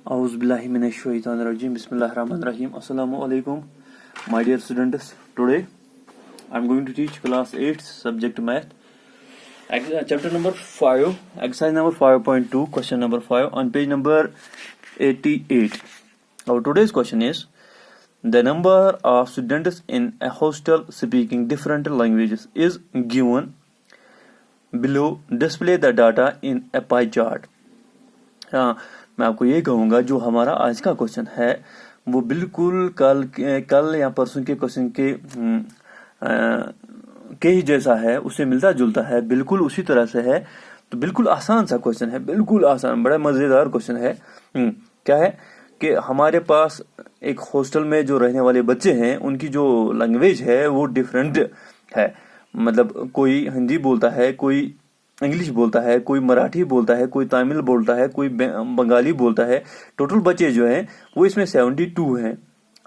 Auzubillahiminash-shaytanir-rajim. Bismillahir-rahmanir-rahim. Assalamualaikum, my dear students. Today I am going to teach class 8 subject math, chapter number 5, exercise number 5.2, question number 5 on page number 88. Our today's question is: the number of students in a hostel speaking different languages is given below. Display the data in a pie chart. मैं आपको ये कहूँगा जो हमारा आज का question है वो बिल्कुल कल या परसों के क्वेश्चन के ही जैसा है, उससे मिलता जुलता है, बिल्कुल उसी तरह से है। तो बिल्कुल आसान सा क्वेश्चन है, बिल्कुल आसान, बड़ा मजेदार क्वेश्चन है। क्या है कि हमारे पास एक हॉस्टल में जो रहने वाले बच्चे हैं उनकी जो लैंग्वेज है वो डिफरेंट है। मतलब कोई हिंदी बोलता है, कोई इंग्लिश बोलता है, कोई मराठी बोलता है, कोई तमिल बोलता है, कोई बंगाली बोलता है। टोटल बच्चे जो हैं वो इसमें 72 हैं।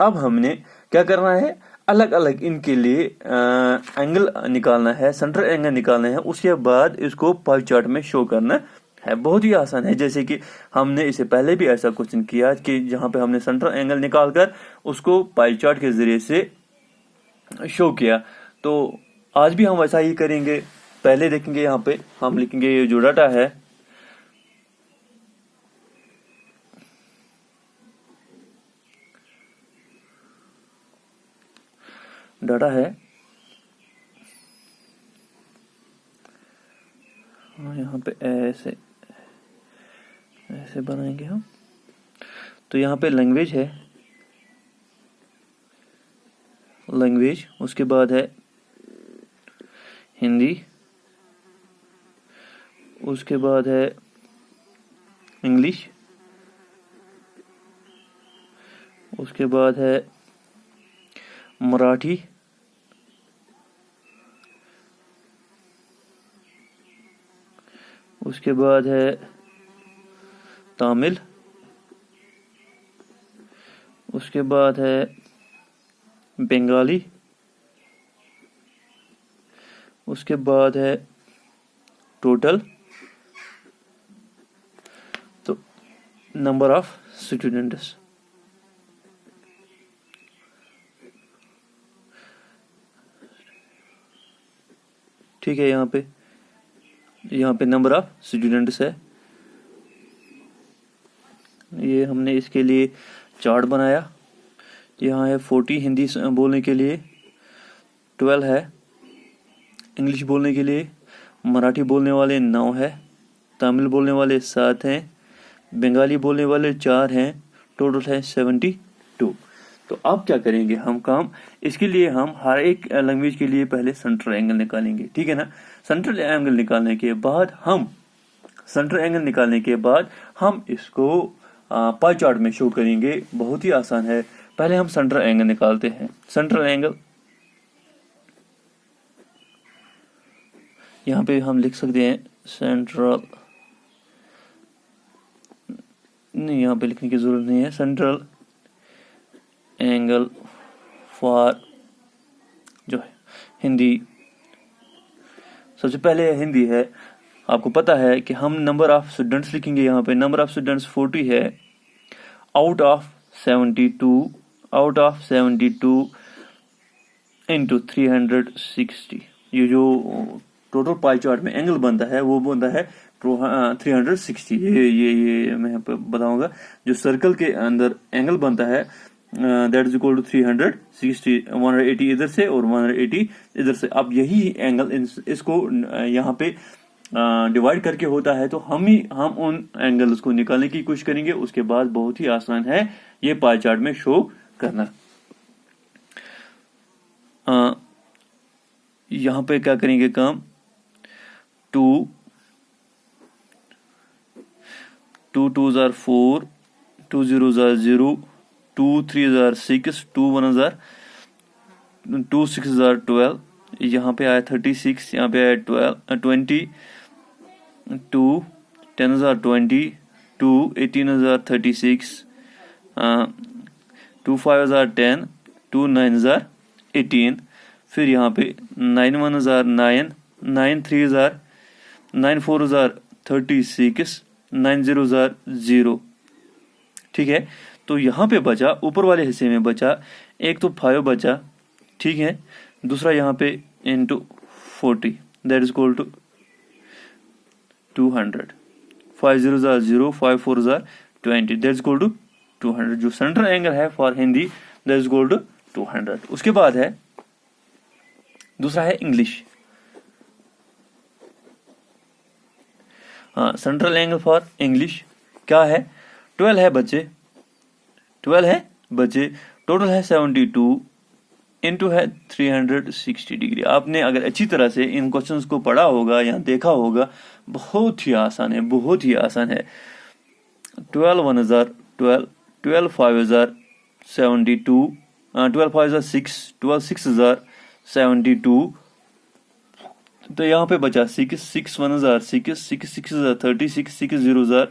अब हमने क्या करना है, अलग अलग इनके लिए एंगल निकालना है, सेंटर एंगल निकालना है, उसके बाद इसको पाई चार्ट में शो करना है। बहुत ही आसान है। जैसे कि हमने इससे पहले भी ऐसा क्वेश्चन किया कि जहां पे हमने सेंटर एंगल निकालकर उसको पाई चार्ट के जरिए से शो किया। तो आज भी हम वैसा ही करेंगे। पहले देखेंगे, यहाँ पे हम लिखेंगे ये जो डाटा है, यहाँ पे ऐसे ऐसे बनाएंगे हम। तो यहाँ पे लैंग्वेज है, लैंग्वेज, उसके बाद है हिंदी, उसके बाद है इंग्लिश, उसके बाद है मराठी, उसके बाद है तमिल, उसके बाद है बंगाली, उसके बाद है टोटल। तो नंबर ऑफ स्टूडेंट्स, ठीक है। यहाँ पे नंबर ऑफ स्टूडेंट्स है। ये हमने इसके लिए चार्ट बनाया। यहाँ है 40 हिंदी बोलने के लिए, 12 है इंग्लिश बोलने के लिए, मराठी बोलने वाले 9 है, तमिल बोलने वाले 7 हैं, बंगाली बोलने वाले 4 हैं, टोटल है 72। तो अब क्या करेंगे हम काम, इसके लिए हम हर एक लैंग्वेज के लिए पहले सेंट्रल एंगल निकालेंगे, ठीक है ना। सेंट्रल एंगल निकालने के बाद हम इसको पाई चार्ट में शो करेंगे। बहुत ही आसान है। पहले हम सेंट्रल एंगल निकालते हैं। सेंट्रल एंगल यहाँ पे हम लिख सकते हैं सेंट्रल, नहीं यहाँ पे लिखने की जरूरत नहीं है। सेंट्रल एंगल फॉर जो है हिंदी, सबसे पहले हिंदी है। आपको पता है कि हम नंबर ऑफ स्टूडेंट्स लिखेंगे। यहाँ पे नंबर ऑफ स्टूडेंट्स 40 है। आउट ऑफ 72 इंटू 360, ये जो टोटल पाई चार्ट में एंगल बनता है वो बनता है 360। ये मैं यहाँ पे बताऊंगा। जो सर्कल के अंदर एंगल बनता है दैट इज इक्वल टू 360, 180 इधर से और 180 इधर से। अब यही एंगल इसको यहाँ पे डिवाइड करके होता है। तो हम उन एंगल्स को निकालने की कोशिश करेंगे। उसके बाद बहुत ही आसान है ये पाई चार्ट में शो करना। यहाँ पे क्या करेंगे काम, 2 2s are 4, 2 0s are 0, 2 3s are 6, 2 1s are 2 6s are 12। यहाँ पे आया 36, यहाँ पे आया 20, 2 10s are 20, 2 18s are 36, 2 5s are 10, 2 9s are 18। फिर यहाँ पे 9 1s are 9, 9 3s are 9 4s are 36, 9 0s are 0। ठीक है। तो यहाँ पे बचा, ऊपर वाले हिस्से में बचा, एक तो 5 बचा, ठीक है, दूसरा यहाँ पे into 40, that is equal to 200। 5 0 0, 5 4 20, that is equal to 200। जो सेंट्रल एंगल है for Hindi that is equal to 200। उसके बाद है दूसरा है इंग्लिश। हाँ, सेंट्रल एंगल फॉर इंग्लिश क्या है? 12 है बच्चे, 12 है बच्चे, टोटल है 72, इनटू है 360 डिग्री। आपने अगर अच्छी तरह से इन क्वेश्चंस को पढ़ा होगा या देखा होगा, बहुत ही आसान है, बहुत ही आसान है। 12 1 12, 12 5 72, 12 5 6, 12 6 72। तो यहाँ पे बचा 6 6 1 6, 6 6 36, 6 0 0,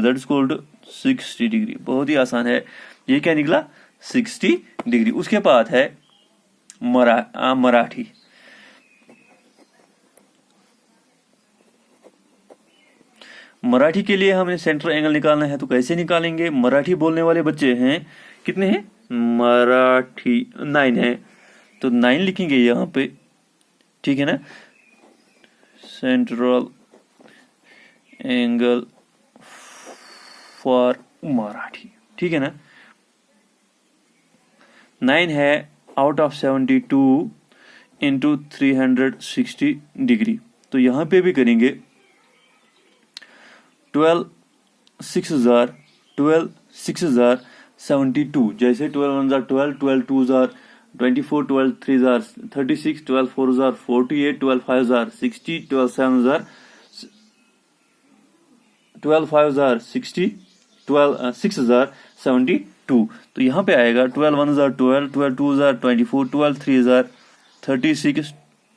that is equal to 60 degree. बहुत ही आसान है। ये क्या निकला? 60 डिग्री। उसके बाद है मराठी। मराठी के लिए हमें सेंट्रल एंगल निकालना है, तो कैसे निकालेंगे? मराठी बोलने वाले बच्चे हैं, कितने हैं? मराठी 9 है, तो 9 लिखेंगे यहाँ पे, ठीक है ना। सेंट्रल एंगल फॉर मराठी, ठीक है ना। 9 है आउट ऑफ 72 इंटू 360 डिग्री। तो यहाँ पे भी करेंगे 12 6 72। जैसे 12 1 12, 12 2 24, 12 3 36, 12 4 48, 12 5 60, 12 7 12 5 60, 12 6 72। तो यहाँ पे आएगा 12 1 12, 12 2 24, 12 3 36,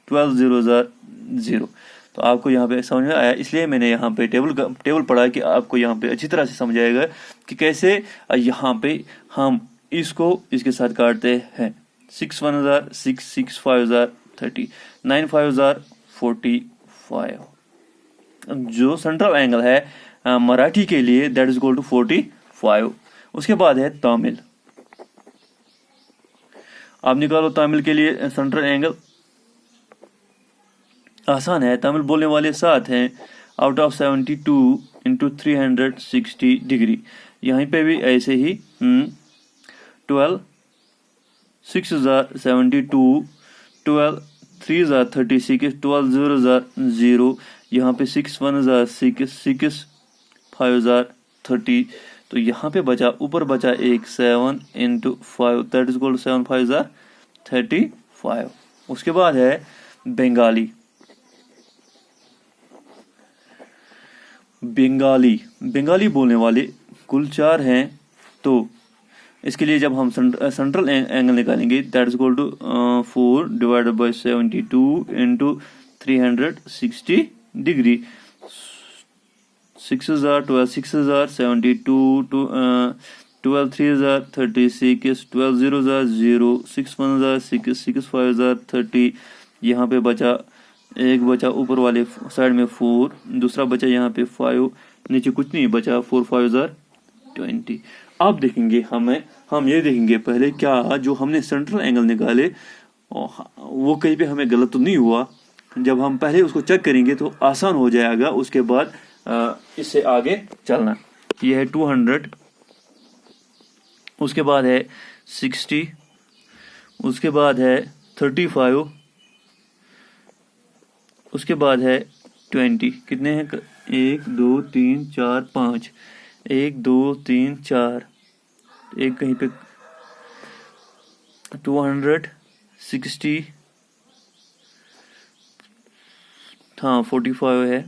12 0 0। तो आपको यहाँ पे समझ में आया, इसलिए मैंने यहाँ पे टेबल पढ़ा कि आपको यहाँ पे अच्छी तरह से समझाएगा कि कैसे यहाँ पे हम इसको इसके साथ काटते हैं। 6 1 6, 6 5 30, 9 5 45। जो सेंट्रल एंगल है मराठी के लिए दैट इज इक्वल टू 45। उसके बाद है तमिल। आप निकालो तमिल के लिए सेंट्रल एंगल। आसान है, तमिल बोलने वाले 7 हैं, आउट ऑफ 72 इंटू 360 डिग्री। यहीं पे भी ऐसे ही 12 6 72, 12 3 36, 12 0 0। यहाँ पे 6 1 6, 6 5 30। तो यहाँ पे बचा, ऊपर बचा एक 7 into 5, that is equal to 7 5 35। उसके बाद है बंगाली। बंगाली बोलने वाले कुल 4 हैं। तो इसके लिए जब हम सेंट्रल एंगल निकालेंगे that is equal to 4 divided by 72 into 360 degree. 6 12 6 72, 12 3 36, 12 0 0, 6 1 6, 6 5 30। यहाँ पे बचा, एक बचा ऊपर वाले साइड में 4, दूसरा बचा यहाँ पे 5, नीचे कुछ नहीं बचा, 4 5 20। अब देखेंगे हम ये देखेंगे पहले क्या जो हमने सेंट्रल एंगल निकाले वो कहीं पे हमें गलत तो नहीं हुआ। जब हम पहले उसको चेक करेंगे तो आसान हो जाएगा, उसके बाद इससे आगे चलना। ये है 200, उसके बाद है 60, उसके बाद है 35, उसके बाद है 20। कितने हैं? 1 2 3 4 5, 1 2 3 4, एक कहीं पे 260, हाँ 45 है।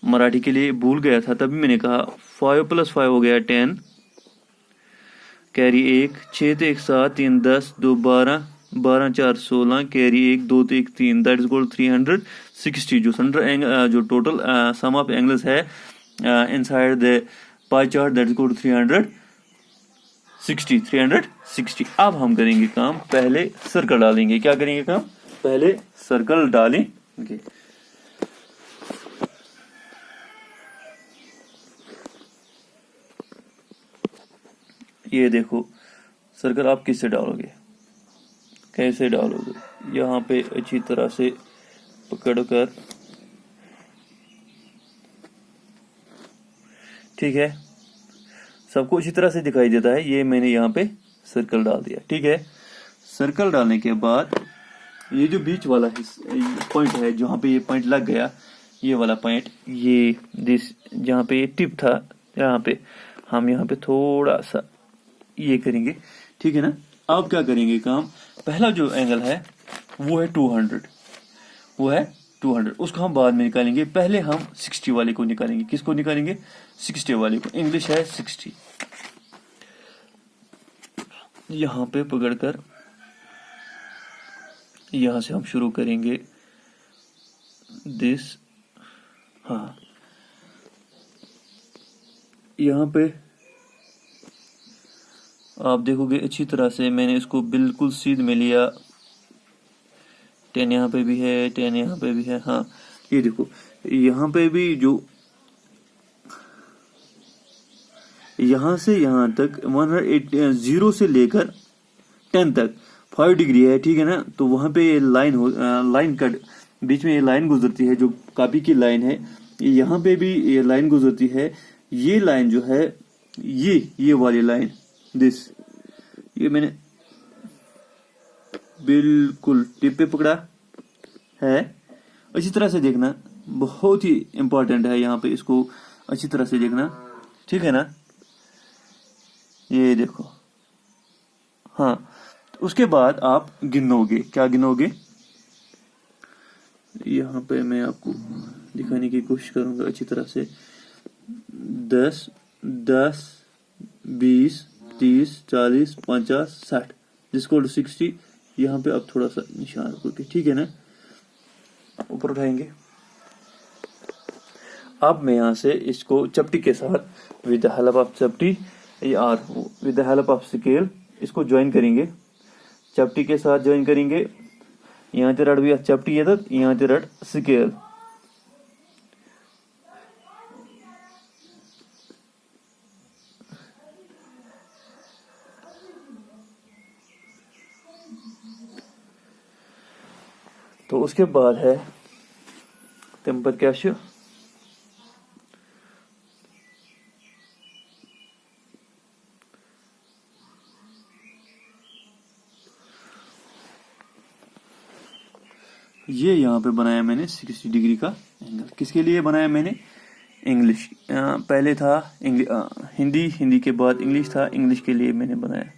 मराठी के लिए भूल गया था, तभी मैंने कहा 5 + 5 हो गया 10, कैरी 1, 6 तो 1 7, 3 10, 2 12, 12 4 16, कैरी 1, 2 तो 1 3, दैट इज इक्वल 360। जो सेंट्रल एंगल, जो टोटल सम ऑफ एंगल्स है inside the pie chart that is equal 360। अब हम करेंगे काम, पहले सर्कल डालेंगे। क्या करेंगे काम? पहले सर्कल डालेंगे। ये देखो सर्कल आप किससे डालोगे, कैसे डालोगे, यहाँ पे अच्छी तरह से पकड़कर, ठीक है, सबको अच्छी तरह से दिखाई देता है। ये मैंने यहाँ पे सर्कल डाल दिया, ठीक है। सर्कल डालने के बाद ये जो बीच वाला पॉइंट है, जहाँ पे ये पॉइंट लग गया, ये वाला पॉइंट, ये दिस जहाँ पे ये टिप था, यहाँ पे हम यहाँ पे थोड़ा सा ये करेंगे, ठीक है ना। अब क्या करेंगे काम, पहला जो एंगल है वो है 200, वो है 200, उसको हम बाद में निकालेंगे। पहले हम 60 वाले को निकालेंगे। किसको निकालेंगे, 60 वाले को। इंग्लिश है 60। यहाँ पे पकड़कर यहाँ से हम शुरू करेंगे दिस, हाँ यहाँ पे आप देखोगे अच्छी तरह से मैंने इसको बिल्कुल सीध में लिया। 10 यहाँ पे भी है, 10 यहाँ पे भी है, हाँ ये देखो यहाँ पे भी, जो यहाँ से यहाँ तक 0 से लेकर 10 तक 5 डिग्री है, ठीक है ना। तो वहां पे ये लाइन कट, बीच में ये लाइन गुजरती है, जो कॉपी की लाइन है। यहाँ पे भी ये लाइन गुजरती है। ये लाइन जो है, ये वाली लाइन, दिस, ये मैंने बिल्कुल टिप पे पकड़ा है। अच्छी तरह से देखना, बहुत ही इंपॉर्टेंट है यहाँ पे, इसको अच्छी तरह से देखना, ठीक है ना। ये देखो, हाँ। उसके बाद आप गिनोगे, क्या गिनोगे, यहाँ पे मैं आपको दिखाने की कोशिश करूंगा अच्छी तरह से। 10, 10, 20, 30, 40, 50, 60, जिसको 60। यहाँ पे आप थोड़ा सा निशान रखोगे, ठीक है ना। ऊपर उठाएंगे। अब मैं यहाँ से इसको चपटी के साथ, विद द हेल्प ऑफ चपटी और with the help of scale, इसको ज्वाइन करेंगे। चपटी के साथ ज्वाइन करेंगे। यहाँ से रट भी चपटी है, तक यहाँ से रट स्केल। तो उसके बाद है टेम्पर कैश। ये यहाँ पे बनाया मैंने 60 डिग्री का एंगल। किसके लिए बनाया मैंने, इंग्लिश। पहले था हिंदी, हिंदी के बाद इंग्लिश था, इंग्लिश के लिए मैंने बनाया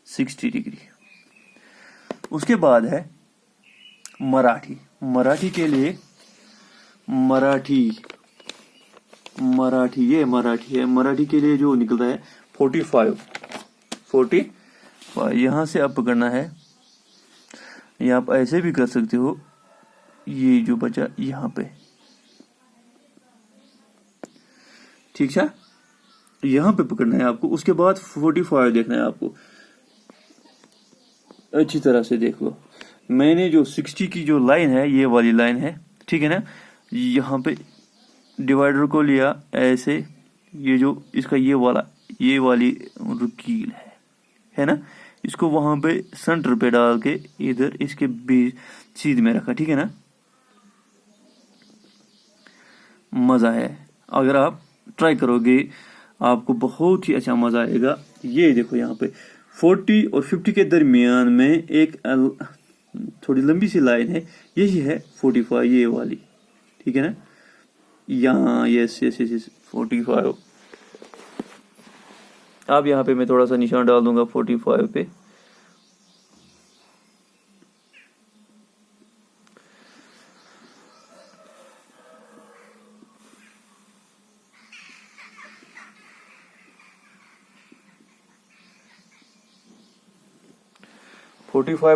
60 डिग्री। उसके बाद है मराठी। मराठी के लिए मराठी ये मराठी है। मराठी के लिए जो निकलता है 45। यहाँ से आप पकड़ना है, या आप ऐसे भी कर सकते हो। ये जो बचा यहाँ पे, ठीक है, यहाँ पे पकड़ना है आपको। उसके बाद 45 देखना है आपको। अच्छी तरह से देख लो, मैंने जो 60 की जो लाइन है, ये वाली लाइन है, ठीक है ना। यहाँ पे डिवाइडर को लिया ऐसे, ये जो इसका ये वाली रुकील है ना, इसको वहां पे सेंटर पे डाल के इधर इसके बीच सीध में रखा, ठीक है ना। मजा है, अगर आप ट्राई करोगे आपको बहुत ही अच्छा मजा आएगा। ये देखो यहाँ पे 40 और 50 के दरमियान में एक थोड़ी लंबी सी लाइन है, यही है 45, ये वाली, ठीक है ना। यहाँ यस 45। अब यहाँ पे मैं थोड़ा सा निशान डाल दूंगा 45 पे।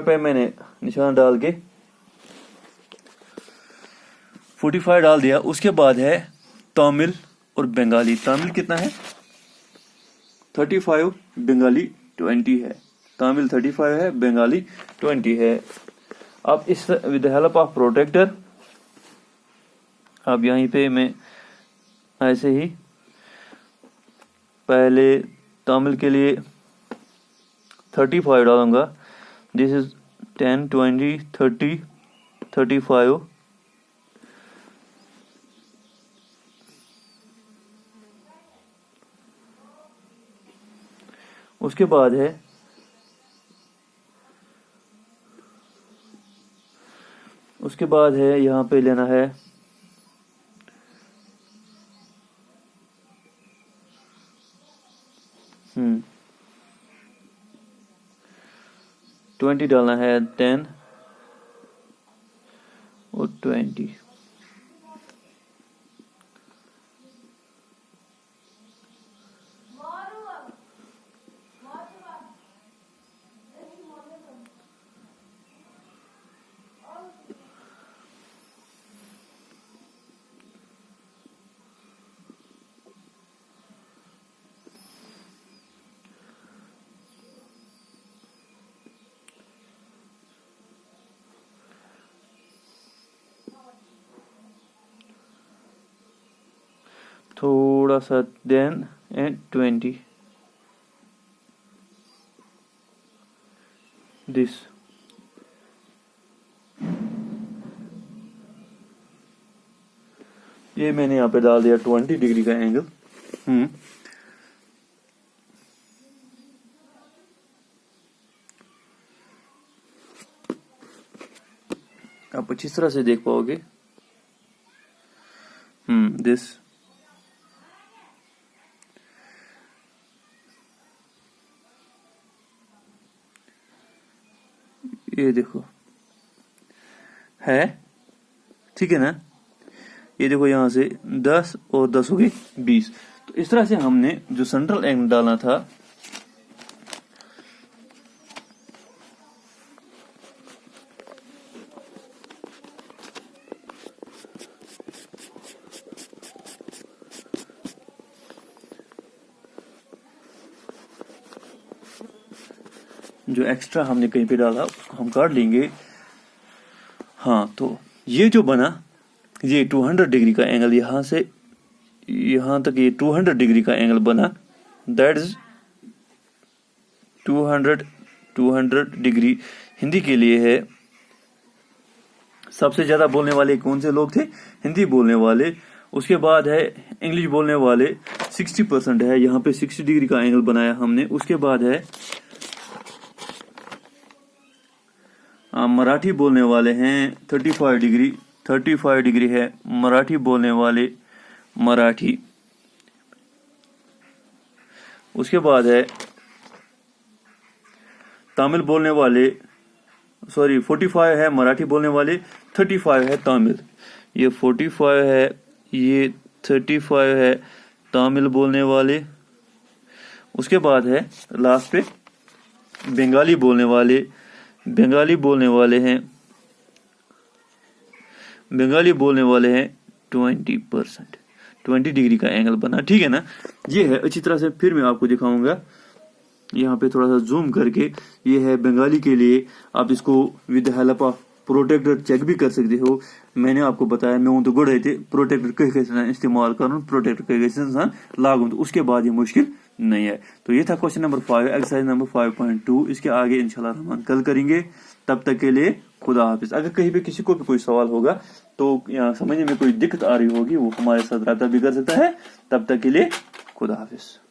पे मैंने निशान डाल के 45 डाल दिया। उसके बाद है तमिल और बंगाली। तमिल कितना है 35, बंगाली 20 है। तमिल 35 है, बंगाली 20 है। अब इस with the help of protractor, अब यहीं पे मैं ऐसे ही पहले तमिल के लिए 35 डालूंगा। This is 10, 20, 30, 35। उसके बाद है यहाँ पे लेना है 20 डालना है, 10 और 20। थोड़ा सा 10 and 20 दिस। ये मैंने यहाँ पे डाल दिया 20 डिग्री का एंगल। आप अच्छी तरह से देख पाओगे। दिस ये देखो है, ठीक है ना। ये देखो यहाँ से 10 और 10 हो गई 20। तो इस तरह से हमने जो सेंट्रल एंगल डालना था जो एक्स्ट्रा हमने कहीं पे डाला उसको हम काट लेंगे। हाँ, तो ये जो बना ये 200 डिग्री का एंगल, यहां से यहां तक ये 200 डिग्री का एंगल बना। That is 200 degree. हिंदी के लिए है। सबसे ज्यादा बोलने वाले कौन से लोग थे? हिंदी बोलने वाले। उसके बाद है इंग्लिश बोलने वाले 60% है, यहाँ पे 60 डिग्री का एंगल बनाया हमने। उसके बाद है मराठी बोलने वाले हैं 35 डिग्री है मराठी बोलने वाले, मराठी। उसके बाद है तमिल बोलने वाले, 45 है मराठी बोलने वाले, 35 है तमिल। ये 45 है, ये 35 है तमिल बोलने वाले। उसके बाद है लास्ट पे बंगाली बोलने वाले हैं। बंगाली बोलने वाले हैं 20%। 20 डिग्री का एंगल बना, ठीक है ना। ये है अच्छी तरह से। फिर मैं आपको दिखाऊंगा यहाँ पे थोड़ा सा जूम करके। ये है बंगाली के लिए। आप इसको with help of protractor check भी कर सकते हो। मैंने आपको बताया मैं तो गुड़ थे प्रोटेक्टर कैसे इस्तेमाल करूँ, प्रोटेक्टर कैसे लागू, तो उसके बाद ये मुश्किल नहीं है। तो ये था क्वेश्चन नंबर 5, एक्सरसाइज नंबर 5.2। इसके आगे इंशाल्लाह रहमान कल करेंगे। तब तक के लिए खुदा हाफिज। अगर कहीं पे किसी को भी कोई सवाल होगा तो यहाँ समझने में कोई दिक्कत आ रही होगी, वो हमारे साथ राब्ता भी कर सकता है। तब तक के लिए खुदा हाफिज।